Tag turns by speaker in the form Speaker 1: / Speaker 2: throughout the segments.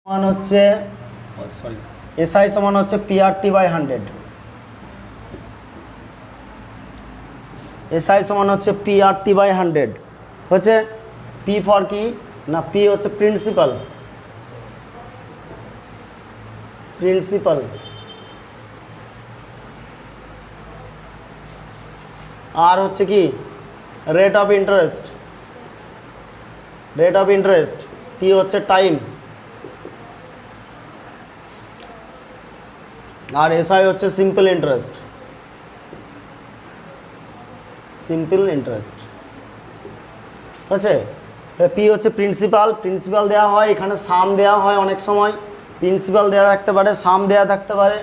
Speaker 1: সমান হচ্ছে এসআই সমান হচ্ছে পিআরটি বাই 100। এসআই সমান হচ্ছে পিআরটি বাই 100 হচ্ছে পি ফর কি না, পি হচ্ছে প্রিন্সিপাল, প্রিন্সিপাল আর হচ্ছে কি rate of interest, rate of interest, T হচ্ছে টাইম, আর এসআই হচ্ছে সিম্পল ইন্টারেস্ট, সিম্পল ইন্টারেস্ট আছে। তো পি হচ্ছে প্রিন্সিপাল, প্রিন্সিপাল দেওয়া হয়, এখানে সাম দেওয়া হয়, অনেক সময় প্রিন্সিপাল দেওয়া থাকতে পারে, সাম দেওয়া থাকতে পারে,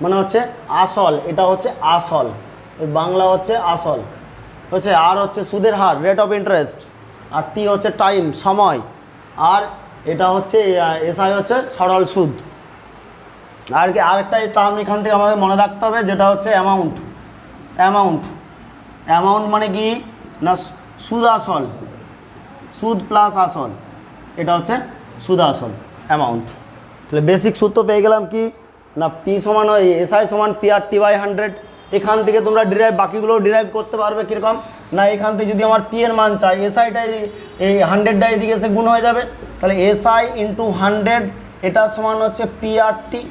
Speaker 1: মানে হচ্ছে আসল, এটা হচ্ছে আসল, এই বাংলা হচ্ছে আসল হচ্ছে। আর হচ্ছে সুদের হার রেট অফ ইন্টারেস্ট, আর টি হচ্ছে টাইম সময়, আর এটা হচ্ছে এসআই হচ্ছে সরল সুদ। আর কি আরেকটা টার্ম এখান থেকে আমাদের মনে রাখতে হবে, যেটা হচ্ছে অ্যামাউন্ট। অ্যামাউন্ট, অ্যামাউন্ট মানে কি না সুদ আসল, সুদ প্লাস আসল, এটা হচ্ছে সুদ আসল অ্যামাউন্ট। তাহলে বেসিক সূত্র পেয়ে গেলাম কি না, পি সমান এসআই সমান পিআরটি বাই 100। এখান থেকে তোমরা ডিরাইভ বাকিগুলো ডিরাইভ করতে পারবে কীরকম না, এখান থেকে যদি আমার পি এর মান চাই, এসআইটা এই 100টা এদিকে এসে গুণ হয়ে যাবে, তাহলে এসআই ইন্টু 100 এটা সমান হচ্ছে পিআরটি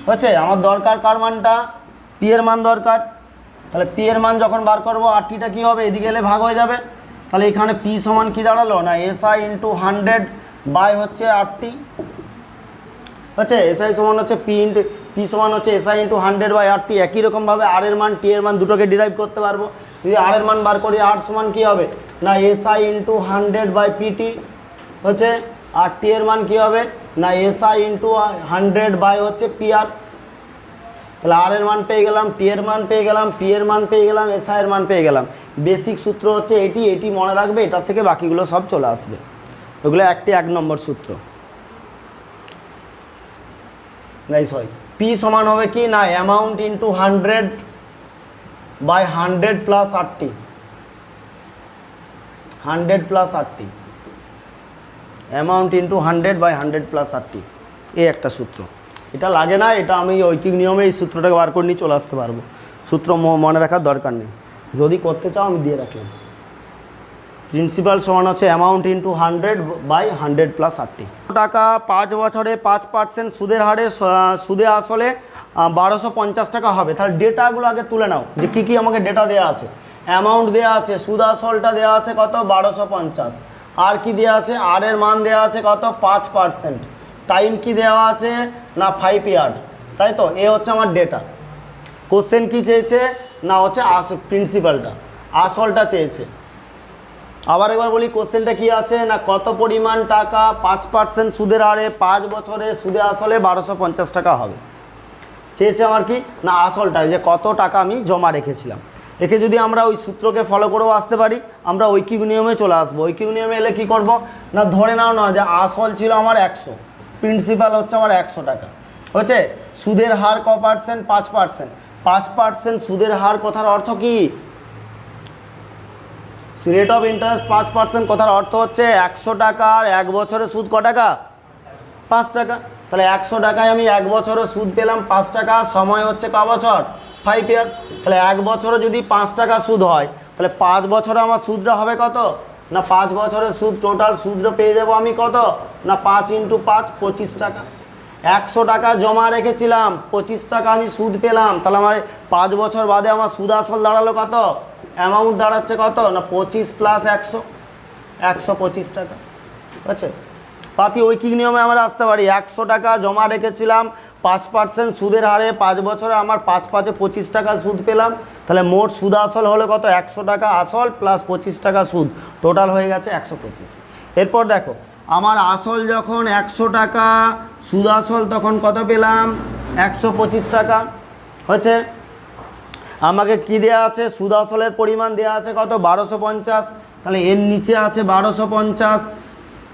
Speaker 1: হচ্ছে। আমার দরকার কার মানটা, পি এর মান দরকার, তাহলে পি এর মান যখন বার করবো আরটিটা কী হবে, এদিকে এলে ভাগ হয়ে যাবে, তাহলে এখানে পি সমান কী দাঁড়ালো না এসআই ইন্টু 100 বাই হচ্ছে আরটি হচ্ছে। এসআই সমান হচ্ছে পি সমান হচ্ছে এসআই ইন্টু 100 বাই আরটি। একই রকমভাবে আর এর মান টি এর মান দুটোকে ডিরাইভ করতে পারবো। যদি আর এর মান বার করি আর সমান কী হবে না এসআই ইন্টু 100 বাই পিটি হচ্ছে, আর টি এর মান কী হবে না এসআই ইন্টু 100 বাই হচ্ছে পিআর। তাহলে আর এর মান পেয়ে গেলাম, টি এর মান পেয়ে গেলাম, পি এর মান পেয়ে গেলাম, এসআই এর মান পেয়ে গেলাম। বেসিক সূত্র হচ্ছে এটি, এটি মনে রাখবে, এটার থেকে বাকিগুলো সব চলে আসবে। ওগুলো একটি 1 নম্বর সূত্র। সরি, পি সমান হবে কি না amount into 100 by 100 plus RT, 100 plus RT, amount into 100 by 100 plus RT, এই একটা সূত্র। এটা লাগে না, এটা আমি ঐকিক নিয়মে এই সূত্রটাকে বার করে নিয়ে চলে আসতে পারবো, সূত্র মনে রাখার দরকার নেই, যদি করতে চাও আমি দিয়ে রাখলাম। প্রিন্সিপাল সমান হচ্ছে amount into 100 by 100 plus RT. টাকা 5 বছরে 5% সুদের হারে সুদে আসলে 1250 টাকা হবে। তাহলে ডেটাগুলো আগে তুলে নাও, যে কী কী আমাকে ডেটা দেওয়া আছে। অ্যামাউন্ট দেওয়া আছে, সুদ আসলটা দেওয়া আছে কত 1250, আর কি দেওয়া আছে আর এর মান দেওয়া আছে কত 5%, টাইম কি দেওয়া আছে না 5 ইয়ার, তাই তো। এ হচ্ছে আমার ডেটা। কোশ্চেন কি চেয়েছে না হচ্ছে প্রিন্সিপালটা আসলটা চেয়েছে। আবার একবার বলি কোশ্চেনটা কি আছে না কত পরিমাণ টাকা 5% সুদের হারে 5 বছরে সুদে আসলে 1250 টাকা হবে চেয়েছে আমার কি না আসলটা, যে কত টাকা আমি জমা রেখেছিলাম। একে যদি আমরা ওই সূত্রকে ফলো করেও আসতে পারি, আমরা ঐকিক নিয়মে চলে আসবো। ঐকিক নিয়মে এলে কি করব না ধরে নাও না যে আসল ছিল আমার 100, প্রিন্সিপাল হচ্ছে আমার 100 টাকা হচ্ছে, সুদের হার ক পার্সেন্ট 5%, 5% সুদের হার কথার অর্থ কি রেট অফ ইন্টারেস্ট 5%, কথার অর্থ হচ্ছে 100 টাকার 1 বছরে সুদ ক টাকা 5 টাকা। তাহলে 100 টাকায় আমি 1 বছরে সুদ পেলাম 5 টাকা, সময় হচ্ছে ক বছর 5 ইয়ার্স। তাহলে 1 বছরে যদি 5 টাকা সুদ হয়, তাহলে 5 বছরে আমার সুদটা হবে কত না 5 বছরের সুদ, টোটাল সুদটা পেয়ে যাবো আমি কত না 5 ইন্টু 5 25 টাকা। 100 টাকা জমা রেখেছিলাম, 25 টাকা আমি সুদ পেলাম, তাহলে আমার 5 বছর বাদে আমার সুদ আসল দাঁড়ালো কত, অ্যামাউন্ট দাঁড়াচ্ছে কত না 25 প্লাস 100, 125 টাকা আছে। পাতি ঐকিক নিয়মে আমরা আসতে পারি, 100 টাকা জমা রেখেছিলাম 5% সুদের হারে 5 বছরে আমার 5 5 25 টাকা সুদ পেলাম, তাহলে মোট সুদ আসল হলো কত 100 টাকা আসল প্লাস 25 টাকা সুদ, টোটাল হয়ে গেছে 125। এরপর দেখো আমার আসল যখন 100 টাকা, সুদ আসল তখন কত পেলাম 125 টাকা হচ্ছে। আমাকে কি দেওয়া আছে সুদ আসলের পরিমাণ দেওয়া আছে কত 1250, তাহলে এর নিচে আছে 1250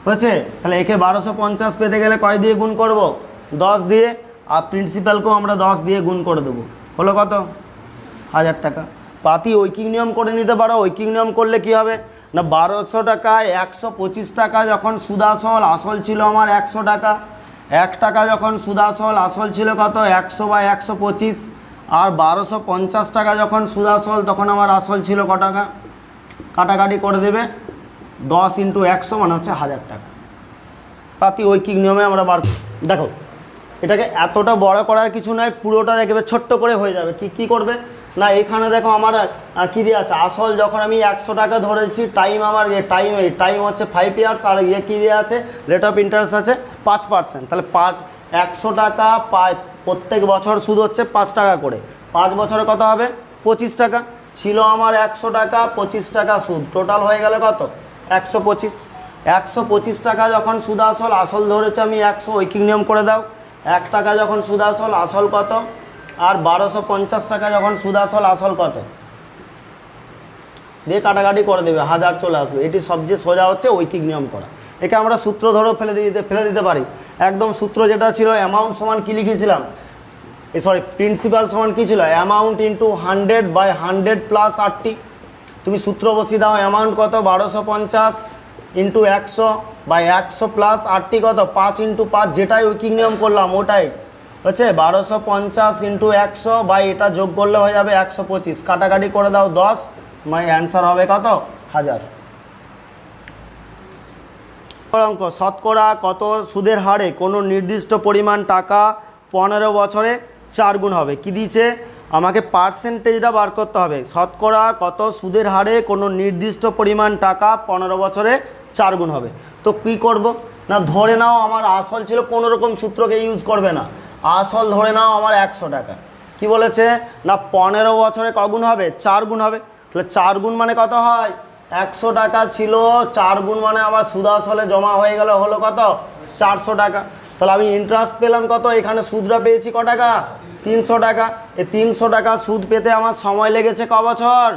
Speaker 1: হচ্ছে। তাহলে একে 1250 পেতে গেলে কয় দিয়ে গুণ করব 10 দিয়ে, আর প্রিন্সিপালকেও আমরা 10 দিয়ে গুণ করে দেবো, হলো কত 1000 টাকা। পাতি ঐকিক নিয়ম করে নিতে পারো। ঐকিক নিয়ম করলে কি হবে না 1200 টাকায় 125 টাকা যখন সুদ আসল, আসল ছিল আমার 100 টাকা, 1 টাকা যখন সুদ আসল, আসল ছিল কত 100 বাই 125, আর 1250 টাকা যখন সুদ আসল তখন আমার আসল ছিল ক টাকা, কাটাকাটি করে দেবে 10 × 100 মানে হচ্ছে 1000 টাকা। তাতে ঐকিক নিয়মে আমরা দেখো এটাকে এতটা বড় করার কিছু নয়, পুরোটা দেখবে ছোট্ট করে হয়ে যাবে। কি করবে না, এখানে দেখো আমার কি দিয়ে আছে, আসল যখন আমি 100 টাকা ধরেছি, টাইম আমার টাইম হচ্ছে 5 ইয়ার্স, আর কি দিয়ে আছে, রেট অফ ইন্টারেস্ট আছে 5%। তাহলে 100 টাকা প্রত্যেক বছর সুদ হচ্ছে 5 টাকা করে, 5 বছরে কত হবে 25 টাকা। ছিল আমার 100 টাকা, 25 টাকা সুদ, টোটাল হয়ে গেল কত 125। 125 টাকা যখন সুদ আসল, আসল ধরেছে আমি 100, ঐকিক নিয়ম করে দাও। 1 টাকা যখন সুদ আসল, আসল কত, আর 1250 টাকা যখন সুদ আসল, আসল কত দিয়ে কাটাকাটি করে দেবে, 1000 চলে আসবে। এটি সবচেয়ে সোজা হচ্ছে ঐকিক নিয়ম করা। একে আমরা সূত্র ধরেও ফেলে দিতে পারি। একদম সূত্র যেটা ছিল, অ্যামাউন্ট সমান কী লিখেছিলাম, প্রিন্সিপাল সমান কী ছিল, অ্যামাউন্ট ইন্টু 100 বাই 100 প্লাস 80। তুমি সূত্র বসিয়ে দাও, অ্যামাউন্ট কত 1250 ইন্টু 100 বাই 100 প্লাস 80 কত 5 × 5, যেটাই ঐকিক নিয়ম করলাম ওটাই হচ্ছে 1250 ইন্টু 100 বাই এটা যোগ করলে হয়ে যাবে 125, কাটাকাটি করে দাও 10, মানে অ্যান্সার হবে কত 1000। অঙ্ক, শতকরা কত সুদের হারে কোনো নির্দিষ্ট পরিমাণ টাকা 15 বছরে 4 গুণ হবে। কি দিয়েছে আমাকে, পার্সেন্টেজটা বার করতে হবে। শতকরা কত সুদের হারে কোনো নির্দিষ্ট পরিমাণ টাকা 15 বছরে 4 গুণ হবে। তো কি করব না, ধরে নাও আমার আসল ছিল, কোনো রকম সূত্রকে ইউজ করবে না, আসল ধরে নাও আমার 100 টাকা। কি বলেছে না 15 বছরে ক গুণ হবে 4 গুণ হবে। তাহলে 4 গুণ মানে কত হয়, 100 টাকা ছিল, 4 গুণ মানে আমার সুদ আসলে জমা হয়ে গেল হলো কত 400 টাকা। তাহলে আমি ইন্টারেস্ট পেলাম কত, এখানে সুদটা পেয়েছি ক টাকা 300 টাকা। এই 300 টাকা সুদ পেতে আমার সময় লেগেছে ক বছর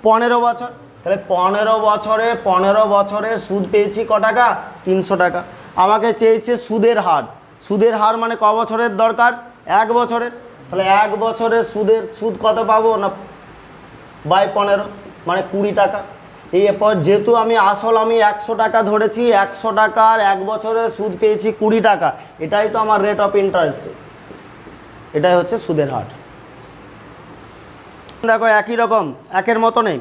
Speaker 1: 15 বছর। তাহলে 15 বছরে সুদ পেয়েছি ক টাকা 300 টাকা। আমাকে চেয়েছে সুদের হার, সুদের হার মানে ক বছরের দরকার 1 বছরের। তাহলে 1 বছরের সুদ কত পাবো না বাই 15 মানে 20 টাকা। এরপর যেহেতু আমি আসল আমি 100 টাকা ধরেছি, 100 টাকার 1 বছরে সুদ পেয়েছি 20 টাকা, এটাই তো আমার রেট অফ ইন্টারেস্ট, এটাই হচ্ছে সুদের হার। দেখো একই রকম একের মতো নেই,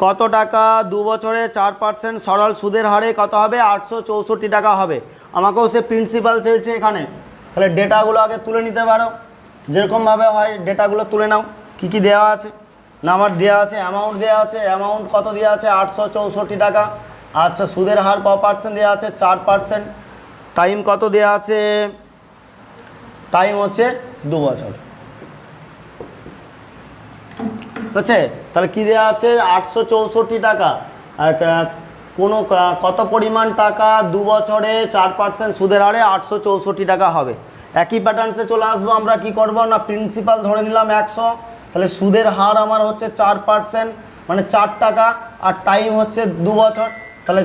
Speaker 1: কত টাকা 2 বছরে 4% সরল সুদের হারে কত হবে 864 টাকা হবে। আমাকেও সে প্রিন্সিপাল চেয়েছে এখানে। তাহলে ডেটাগুলো আগে তুলে নিতে পারো, যেরকমভাবে হয় ডেটাগুলো তুলে নাও। কি কি দেওয়া আছে না, আমার দেওয়া আছে অ্যামাউন্ট দেওয়া আছে, অ্যামাউন্ট কত দেওয়া আছে 864 টাকা। আচ্ছা সুদের হার ক পার্সেন্ট দেওয়া আছে 4%। টাইম কত দেওয়া আছে, টাইম হচ্ছে 2 বছর হচ্ছে। তাহলে কী দেওয়া আছে 864 টাকা, কোনো কত পরিমাণ টাকা 2 বছরে 4% সুদের হারে 864 টাকা হবে। একই প্যাটার্নসে চলে আসবো আমরা। কি করব না, প্রিন্সিপাল ধরে নিলাম 100, তাহলে সুদের হার আমার হচ্ছে 4% মানে 4 টাকা, আর টাইম হচ্ছে 2 বছর। তাহলে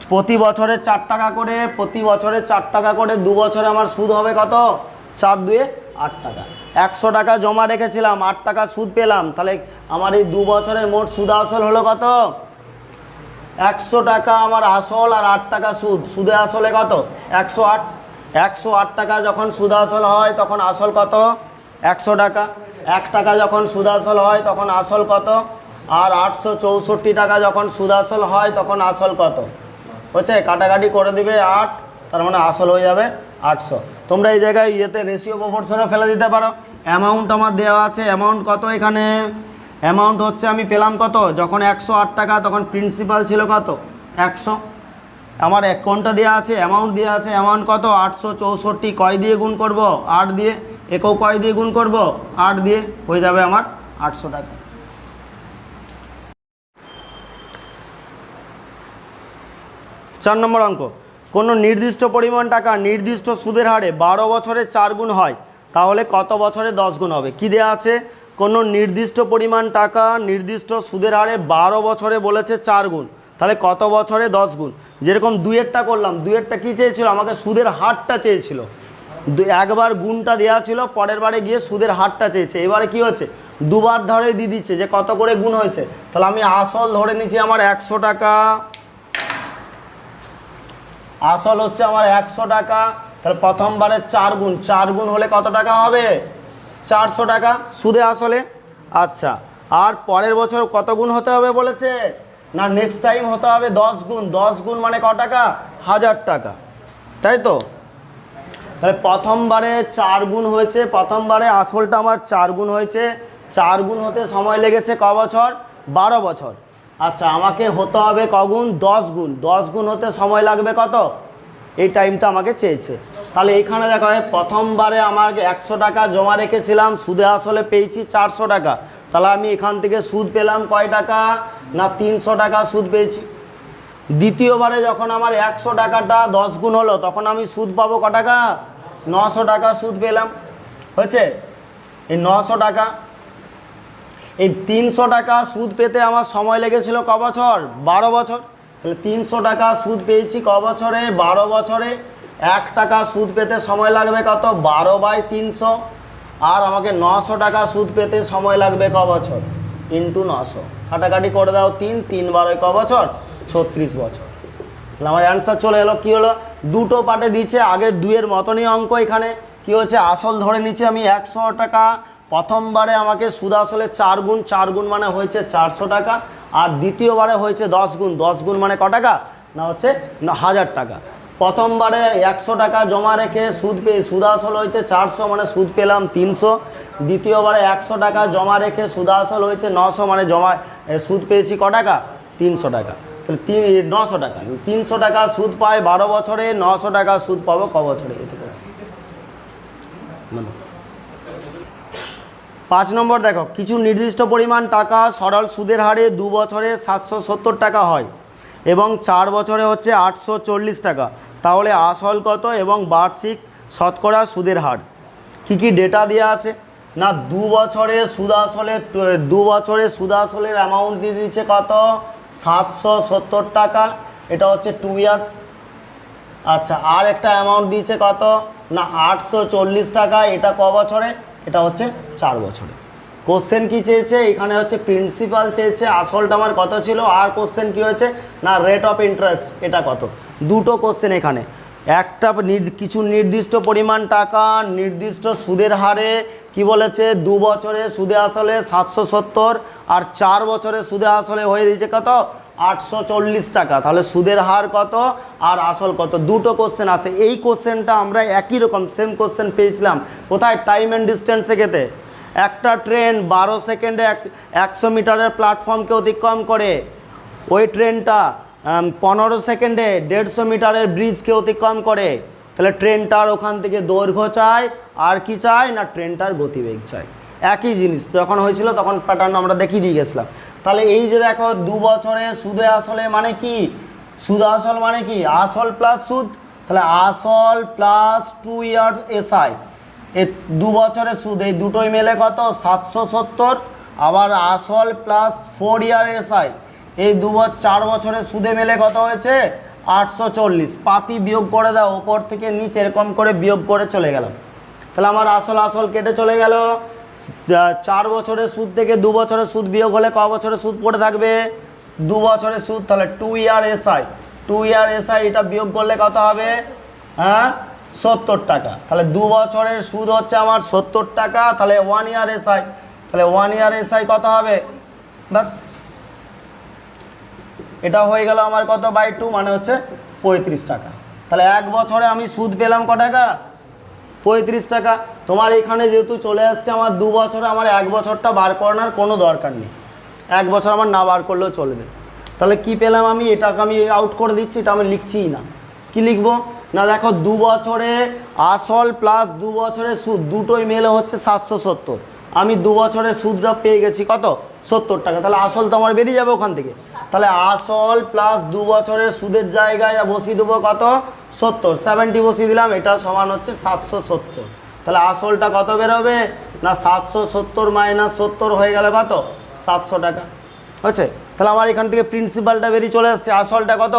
Speaker 1: প্রতি বছরে 4 টাকা করে, প্রতি বছরে 4 টাকা করে 2 বছরে আমার সুদ হবে কত 4 2 8 টাকা। 100 টাকা জমা রেখেছিলাম, 8 টাকা সুদ পেলাম, তাহলে আমার এই 2 বছরে মোট সুদ আসল হলো কত 100 টাকা আমার আসল, আর 8 টাকা সুদ। সুদে আসলে কত 108। 108 টাকা যখন সুদ আসল হয় তখন আসল কত 100 টাকা। 1 টাকা যখন সুদ আসল হয় তখন আসল কত, আর 864 টাকা যখন সুদ আসল হয় তখন আসল কত হচ্ছে, কাটাকাটি করে দিবে 8, তার মানে আসল হয়ে যাবে 800। তোমরা এই জায়গায় রেশিও প্রপোর্শনও ফেলে দিতে পারো। অ্যামাউন্ট আমার দেওয়া আছে, অ্যামাউন্ট কত এখানে, অ্যামাউন্ট হচ্ছে আমি পেলাম কত যখন 108 টাকা তখন প্রিন্সিপাল ছিল কত 100। আমার কোনটা দেওয়া আছে, অ্যামাউন্ট দেওয়া আছে, অ্যামাউন্ট কত 864, কয় দিয়ে গুণ করব 8 দিয়ে, একেও কয় দিয়ে গুণ করব 8 দিয়ে, হয়ে যাবে আমার 800 টাকা। 4 নম্বর অঙ্ক, কোনো নির্দিষ্ট পরিমাণ টাকা নির্দিষ্ট সুদের হারে 12 বছরে 4 গুণ হয়, তাহলে কত বছরে 10 গুণ হবে। কি দেওয়া আছে, কোনো নির্দিষ্ট পরিমাণ টাকা নির্দিষ্ট সুদের হারে 12 বছরে বলেছে 4 গুণ, তাহলে কত বছরে 10 গুণ। যেরকম 2-এরটা করলাম, 2-এরটা কী চেয়েছিল, আমাকে সুদের হারটা চেয়েছিল, একবার গুণটা দেওয়া ছিল, পরের বারে গিয়ে সুদের হারটা চেয়েছে। এবারে কি হচ্ছে, দুবার ধরে দিয়ে দিচ্ছে যে কত করে গুণ হয়েছে। তাহলে আমি আসল ধরে নিচ্ছি আমার 100 টাকা, আসল হচ্ছে আমার 100 টাকা, তাহলে প্রথমবারে 4 গুণ, 4 গুণ হলে কত টাকা হবে? 400 টাকা সুদে আসলে। আচ্ছা, আর পরের বছর কত গুণ হতে হবে বলেছে? না নেক্সট টাইম হতে হবে 10 গুণ। 10 গুণ মানে ক টাকা? 1000 টাকা, তাই তো? তাহলে প্রথমবারে 4 গুণ হয়েছে, প্রথমবারে আসলটা আমার 4 গুণ হয়েছে। 4 গুণ হতে সময় লেগেছে ক বছর? 12 বছর। আচ্ছা, আমাকে হতে হবে ক গুণ? 10 গুণ। 10 গুণ হতে সময় লাগবে কত? এই টাইমটা আমাকে চেয়েছে। তাহলে এইখানে দেখো, প্রথমবারে আমাকে 100 টাকা জমা রেখেছিলাম, সুদে আসলে পেয়েছি 400 টাকা। তাহলে আমি এখান থেকে সুদ পেলাম কয় টাকা? না 300 টাকা সুদ পেয়েছি। দ্বিতীয়বারে যখন আমার 100 টাকাটা 10 গুণ হলো, তখন আমি সুদ পাবো ক টাকা? 900 টাকা সুদ পেলাম। হয়েছে? এই 900 টাকা, এই 300 টাকা সুদ পেতে আমার সময় লেগেছিল ক বছর? 12 বছর। তাহলে 300 টাকা সুদ পেয়েছি ক বছরে? 12 বছরে। 1 টাকা সুদ পেতে সময় লাগবে কত? 12/300। আর আমাকে 900 টাকা সুদ পেতে সময় লাগবে ক বছর? ইন্টু 900। কাটাকাটি করে দাও, 3 12 ক বছর? 36 বছর। তাহলে আমার অ্যান্সার চলে এলো। কী হলো? দুটো পার্টে দিয়েছে, আগের 2-এর মতনই অঙ্ক। এখানে কী হচ্ছে? আসল ধরে নিচ্ছে আমি 100 টাকা। প্রথমবারে আমাকে সুদ আসলে 4 গুণ, 4 গুণ মানে হয়েছে 400 টাকা। আর দ্বিতীয়বারে হয়েছে 10 গুণ। 10 গুণ মানে ক টাকা? না হচ্ছে 1000 টাকা। প্রথমবারে 100 টাকা জমা রেখে সুদ আসল হয়েছে 400, মানে সুদ পেলাম 300। দ্বিতীয়বারে 100 টাকা জমা রেখে সুদ আসল হয়েছে 900, মানে সুদ পেয়েছি ক টাকা? 300 টাকা। তাহলে 900 টাকা, 300 টাকা সুদ পায় 12 বছরে, 900 টাকা সুদ পাবো ক বছরে? এটুকু। 5 নম্বর দেখো, কিছু নির্দিষ্ট পরিমাণ টাকা সরল সুদের হারে 2 বছরে 770 টাকা হয় এবং 4 বছরে হচ্ছে 840 টাকা। তাহলে আসল কত এবং বার্ষিক শতকরা সুদের হার? কি কি ডেটা দেওয়া আছে? না 2 বছরে সুদ আসলে 2 বছরে সুদ আসলের অ্যামাউন্ট দিয়ে দিচ্ছে কত? 770 টাকা। এটা হচ্ছে 2 ইয়ার্স। আচ্ছা, আর একটা অ্যামাউন্ট দিয়েছে কত? না 840 টাকা। এটা ক বছরে? এটা হচ্ছে 4 বছরে। কোশ্চেন কি চেয়েছে? এখানে হচ্ছে প্রিন্সিপাল চেয়েছে, আসলটা আমার কত ছিল, আর কোশ্চেন কি হয়েছে? না রেট অফ ইন্টারেস্ট এটা কত। দুটো কোশ্চেন এখানে। একটা কিছু নির্দিষ্ট পরিমাণ টাকা নির্দিষ্ট সুদের হারে কি বলেছে? 2 বছরে সুদে আসলে 770, আর 4 বছরে সুদে আসলে হয়ে দিয়েছে কত? 840 টাকা। তাহলে সুদের হার কত আর আসল কত? দুটো কোশ্চেন আছে। এই কোশ্চেনটা আমরা একই রকম সেম কোশ্চেন পেয়েছিলাম কোথায়? টাইম অ্যান্ড ডিস্টেন্সে গেতে। একটা ট্রেন 12 সেকেন্ডে 100 মিটারের প্ল্যাটফর্মকে অতিক্রম করে, ওই ট্রেনটা 15 সেকেন্ডে 150 মিটারের ব্রিজকে অতিক্রম করে। তাহলে ট্রেনটার ওখান থেকে দৈর্ঘ্য চাই, আর কি চাই? না ট্রেনটার গতিবেগ চাই। একই জিনিস যখন হয়েছিল তখন প্যাটার্ন আমরা দেখিয়ে দিয়ে গেছিলাম। তাহলে এই যে দেখো 2 বছরে সুদে আসলে মানে কি? সুদ আসল মানে কি? আসল প্লাস সুদ। তাহলে আসল প্লাস 2 ইয়ার্স এসআই, এই 2 বছরের সুদ, এই দুটোই মেলে কত? 770। আবার আসল প্লাস 4 ইয়ার এসআই, এই 4 বছরের সুদে মেলে কত হয়েছে? 840। পাতি বিয়োগ করে দাও, ওপর থেকে নিচে এরকম করে বিয়োগ করে চলে গেলাম। তাহলে আমার আসল কেটে চলে গেল। 4 বছরের সুদ থেকে 2 বছরের সুদ বিয়োগ হলে ক বছরের সুদ পড়ে থাকবে? 2 বছরের সুদ। তাহলে 2 ইয়ার এসআই, 2 ইয়ার এসআই এটা বিয়োগ করলে কত হবে? হ্যাঁ 70 টাকা। তাহলে 2 বছরের সুদ হচ্ছে আমার 70 টাকা। তাহলে 1 ইয়ার এসআই, তাহলে 1 ইয়ার এসআই কত হবে? বাস এটা হয়ে গেল আমার কত? বাই 2, মানে হচ্ছে 35 টাকা। তাহলে 1 বছরে আমি সুদ পেলাম ক টাকা? 35 টাকা। তোমার এখানে যেহেতু চলে আসছে আমার 2 বছরে, আমার 1 বছরটা বার করানোর কোনো দরকার নেই। 1 বছর আমার না বার করলেও চলবে। তাহলে কি পেলাম আমি? এটাকে আমি আউট করে দিচ্ছি, এটা আমি লিখছিই না। কি লিখবো? না দেখো 2 বছরে আসল প্লাস 2 বছরের সুদ দুটোই মেলে হচ্ছে 770। আমি 2 বছরের সুদটা পেয়ে গেছি কত? 70 টাকা। তাহলে আসল তো আমার বেরিয়ে যাবে ওখান থেকে। তাহলে আসল প্লাস 2 বছরের সুদের জায়গায় বসিয়ে দেবো কত? 70, 70 বসিয়ে দিলাম। এটা সমান হচ্ছে 770। তাহলে আসলটা কত বেরোবে? না 770 মাইনাস 70 হয়ে গেল কত? 700 টাকা। হচ্ছে? তাহলে আমার এখান থেকে প্রিন্সিপালটা বেরিয়ে চলে আসছে। আসলটা কত?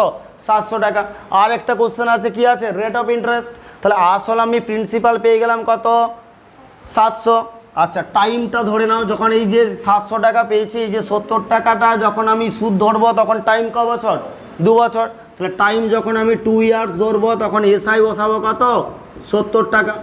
Speaker 1: 700 টাকা। আর একটা কোশ্চেন আছে, কি আছে? Rate of interest. তাহলে আসল আমি প্রিন্সিপাল পেয়ে গেলাম কত? 700। আচ্ছা, টাইমটা ধরে নাও, যখন এই যে 700 টাকা পেয়েছি, এই যে 70 টাকাটা যখন আমি সুদ ধরবো তখন টাইম ক বছর? 2 বছর। তাহলে টাইম যখন আমি 2 ইয়ার্স ধরবো তখন এসআই বসাবো কত? 70 টাকা,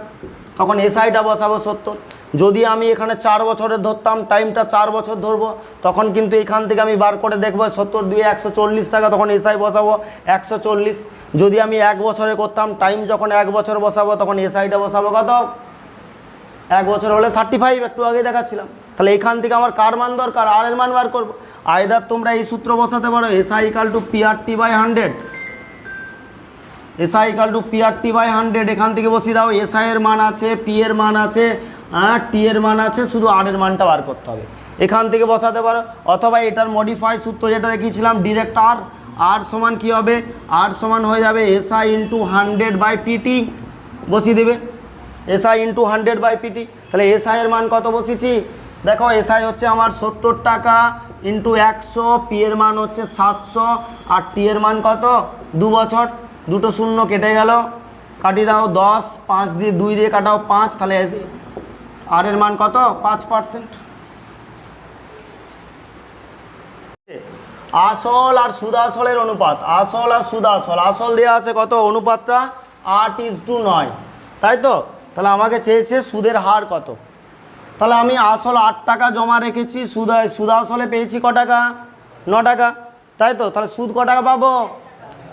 Speaker 1: তখন এসআইটা বসাবো 70। যদি আমি এখানে 4 বছরের ধরতাম, টাইমটা 4 বছর ধরবো, তখন কিন্তু এখান থেকে আমি বার করে দেখবো 70 2 140 টাকা, তখন এসআই বসাবো 140। যদি আমি 1 বছরে করতাম, টাইম যখন 1 বছর বসাবো, তখন এসআইটা বসাবো কত, 1 বছর হলে 35, একটু আগে দেখাচ্ছিলাম। তাহলে এখান থেকে আমার কার মান দরকার, আর এর মান বার করবো। আইদার তোমরা এই সূত্র বসাতে পারো, SI equal to PRT/100, SI equal to PRT/100, এখান থেকে বসিয়ে দাও। এসআই এর মান আছে, পি এর মান আছে, টি এর মান আছে, শুধু আর এর মানটা বার করতে হবে, এখান থেকে বসাতে পারো। অথবা এটার মডিফাই সূত্র যেটা দেখিয়েছিলাম, ডিরেক্ট আর সমান কী হবে, আর সমান হয়ে যাবে এসআই ইন্টু 100/PT, বসিয়ে দেবে এসআই ইন্টু 100/PT। তাহলে এসআই এর মান কত বসিয়েছি, দেখো এসআই হচ্ছে আমার 70 টাকা ইন্টু 100, পি এর মান হচ্ছে 700, আর টি এর মান কত 2 বছর, দুটো শূন্য কেটে গেল, কাটিয়ে দাও 10, 5 দিয়ে 2 দিয়ে কাটাও 5, তাহলে আর এর মান কত 5%। আসল আর সুদাসলের অনুপাত, আসল আর সুদাসল, আসল দেওয়া আছে কত, অনুপাতটা 8:9, তাই তো। তাহলে আমাকে চেয়েছে সুদের হার কত, তাহলে আমি আসল 8 টাকা জমা রেখেছি, সুদাসলে পেয়েছি ক টাকা, 9 টাকা, তাই তো। তাহলে সুদ ক টাকা পাবো,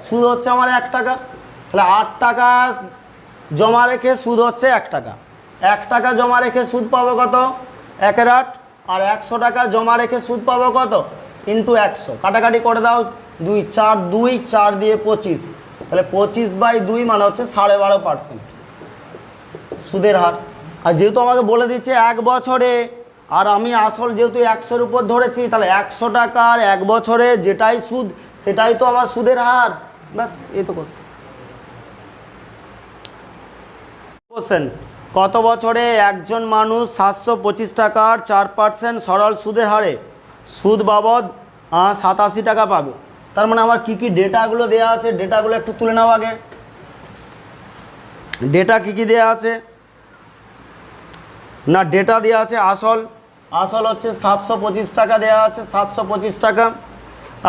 Speaker 1: সুদ হচ্ছে আমার 1 টাকা। তাহলে 8 টাকা জমা রেখে সুদ হচ্ছে 1 টাকা, 1 টাকা জমা রেখে সুদ পাবো কত, 1/8, আর 100 টাকা জমা রেখে সুদ পাবো কত, ইন্টু 100, কাটাকাটি করে দাও, 2 4 2 4 দিয়ে 25, তাহলে 25/2 মানে হচ্ছে 12.5% সুদের হার। আর যেহেতু আমাকে বলে দিচ্ছে 1 বছরে, আর আমি আসল যেহেতু 100-র উপর ধরেছি, তাহলে 100 টাকার 1 বছরে যেটাই সুদ, সেটাই তো আমার সুদের হার, ব্যাস এই তো কোশ্চেন। কত বছরে একজন মানুষ 725 টাকার 4% সরল সুদের হারে সুদ বাবদ 87 টাকা পাবে। তার মানে আমার কী কী ডেটাগুলো দেওয়া আছে, ডেটাগুলো একটু তুলে নাও আগে। ডেটা কী কী দেওয়া আছে না, ডেটা দেওয়া আছে আসল হচ্ছে 725 টাকা দেওয়া আছে, 725 টাকা।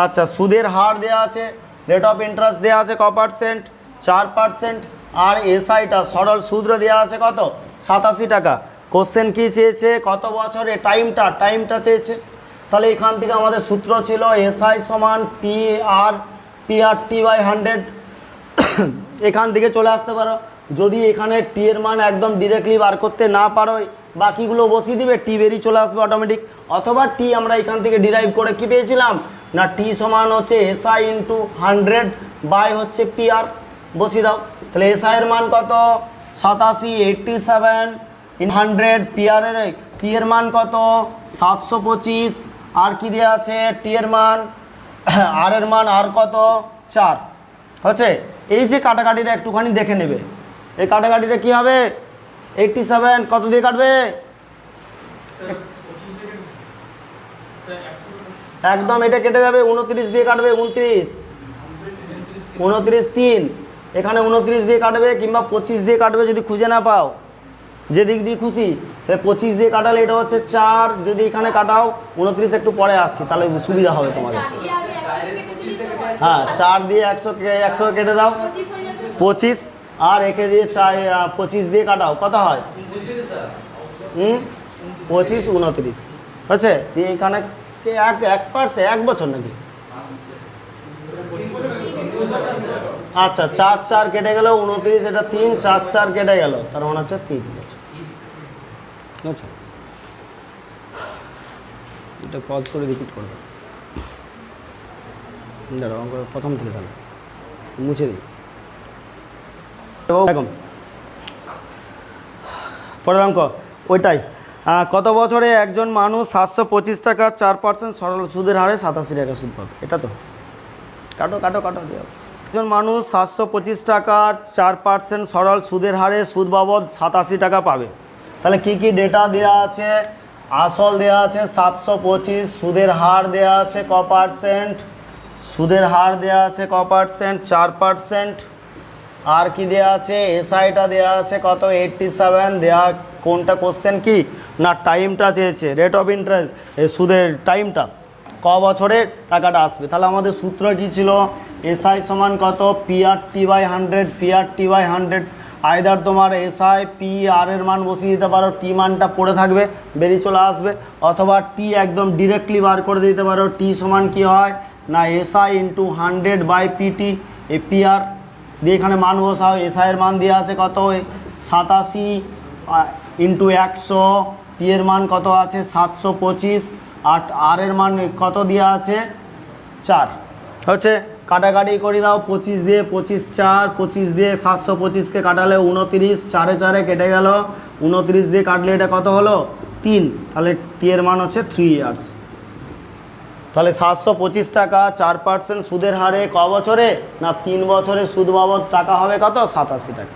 Speaker 1: আচ্ছা, সুদের হার দেওয়া আছে, রেট অফ ইন্টারেস্ট দেওয়া আছে ক পার্সেন্ট, 4%, আর এসআইটা সরল সুদ দেওয়া আছে কত, 87 টাকা। কোশ্চেন কি চেয়েছে, কত বছরে, টাইমটা চেয়েছে। তাহলে এখান থেকে আমাদের সূত্র ছিল এসআই সমান PRT/100, এখান থেকে চলে আসতে পারো। যদি এখানে টি এর মান একদম ডিরেক্টলি বার করতে না পারো, বাকিগুলো বসিয়ে দিবে, টি বেরিয়ে চলে আসবে অটোমেটিক। অথবা টি আমরা এখান থেকে ডিরাইভ করে কি পেয়েছিলাম না, টি সমান হচ্ছে এসআই ইন্টু 100 বাই হচ্ছে PR, বসিয়ে দাও। তাহলে এসআই এর মান কত 87, 87 ইন 100, পি এর মান কত 725, আর কি দেওয়া আছে টি এর মান, আর এর মান আর কত 4 হচ্ছে। এই যে কাটাকাটিটা একটুখানি দেখে নেবে, এই কাটাকাটিটা কি হবে, 87 কত দিয়ে কাটবে, একদম এটা কেটে যাবে, 29 দিয়ে কাটবে, 29 3, এখানে 29 দিয়ে কাটবে, কিংবা 25 দিয়ে কাটবে যদি খুঁজে না পাও, যে দিক দিয়ে খুশি। তাহলে 25 দিয়ে কাটালে এটা হচ্ছে 4, যদি এখানে কাটাও 29 একটু পরে আসছি, তাহলে সুবিধা হবে তোমাদের। হ্যাঁ, 4 দিয়ে 100 কেটে দাও, 25, আর একে দিয়ে 25 দিয়ে কাটাও, কত হয় 25 29 হচ্ছে। দিয়ে এখানে 1 বছর নাকি, আচ্ছা 4 4 কেটে গেল, 29 এটা 3, 4 4 কেটে গেল, তার মানে হচ্ছে 3 বছর। আচ্ছা, এটা পজ করে রিপিট করবে, দাঁড়াও প্রথম থেকে তাহলে মুছে দিই। এরকম পরের অঙ্ক ওইটাই, কত বছরে একজন মানুষ 725 টাকা 4% সরল সুদের হারে 87 টাকা সুদ পাবে, এটা তো কাটো দেওয়া। একজন মানুষ 725 টাকার 4% সরল সুদের হারে সুদ বাবদ 87 টাকা পাবে। তাহলে কি কি ডেটা দেওয়া আছে, আসল দেওয়া আছে 725, সুদের হার দেওয়া আছে ক পার্সেন্ট, সুদের হার দেওয়া আছে ক পার্সেন্ট, 4%, আর কি দেওয়া আছে এসআইটা দেওয়া আছে কত 87 দেওয়া। কোনটা কোশ্চেন কি না, টাইমটা চেয়েছে, রেট অফ ইন্টারেস্ট, সুদের টাইমটা ক বছরে টাকাটা আসবে। তাহলে আমাদের সূত্র কি ছিল, এসআই সমান কত PRT/100, PRT/100 আইদার তোমার এসআই পি আর এর মান বসিয়ে দিতে পারো, টি মানটা পড়ে থাকবে বেরিয়ে চলে আসবে, অথবা টি একদম ডিরেক্টলি বার করে দিতে পারো। টি সমান কী হয় না SI into 100/পিটি, A P R দিয়ে এখানে মান বসাও। এসআইয়ের মান দেওয়া আছে কত 87 ইন্টু 100, পি এর মান কত আছে 725, আর এর মান কত দেওয়া আছে 4 হচ্ছে। কাটাকাটি করে দাও, 25 দিয়ে 25 4, 25 দিয়ে 725কে কাটালে 29, 4 4 কেটে গেল, 29 দিয়ে কাটলে এটা কত হলো 3, তাহলে টি এর মান হচ্ছে 3 ইয়ার্স। তাহলে 725 টাকা 4% সুদের হারে ক বছরে না 3 বছরে সুদ বাবদ টাকা হবে কত 87 টাকা।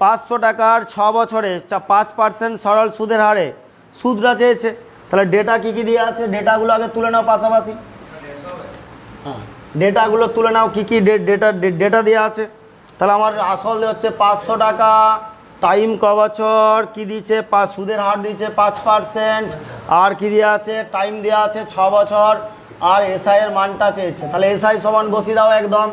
Speaker 1: 500 টাকার 6 বছরে 5% সরল সুদের হারে সুদটা চেয়েছে, তাহলে ডেটা কী কী দিয়ে আছে ডেটাগুলো আগে তুলে নাও পাশাপাশি। হ্যাঁ ডেটাগুলো তুলে নাও, কী কী ডেটা দেওয়া আছে। তাহলে আমার আসল হচ্ছে 500 টাকা, টাইম ক বছর, কী দিচ্ছে সুদের হার দিচ্ছে 5%, আর কী দেওয়া আছে টাইম দেওয়া আছে 6 বছর, আর এসআইয়ের মানটা চেয়েছে। তাহলে এসআই সমান বসিয়ে দাও একদম।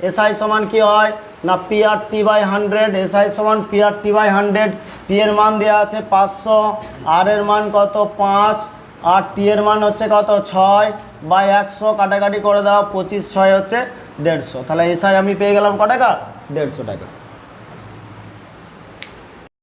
Speaker 1: এসআই সমান কী হয় না PRT/100, এসআই সমান PRT/100, পি এর মান দেওয়া আছে 500, আর এর মান কত 5, আর টি এর মান হচ্ছে কত 6/100, কাটাকাটি করে দাও 25 6 হচ্ছে 150। তাহলে এসআই আমি পেয়ে গেলাম ক টাকা 150 টাকা।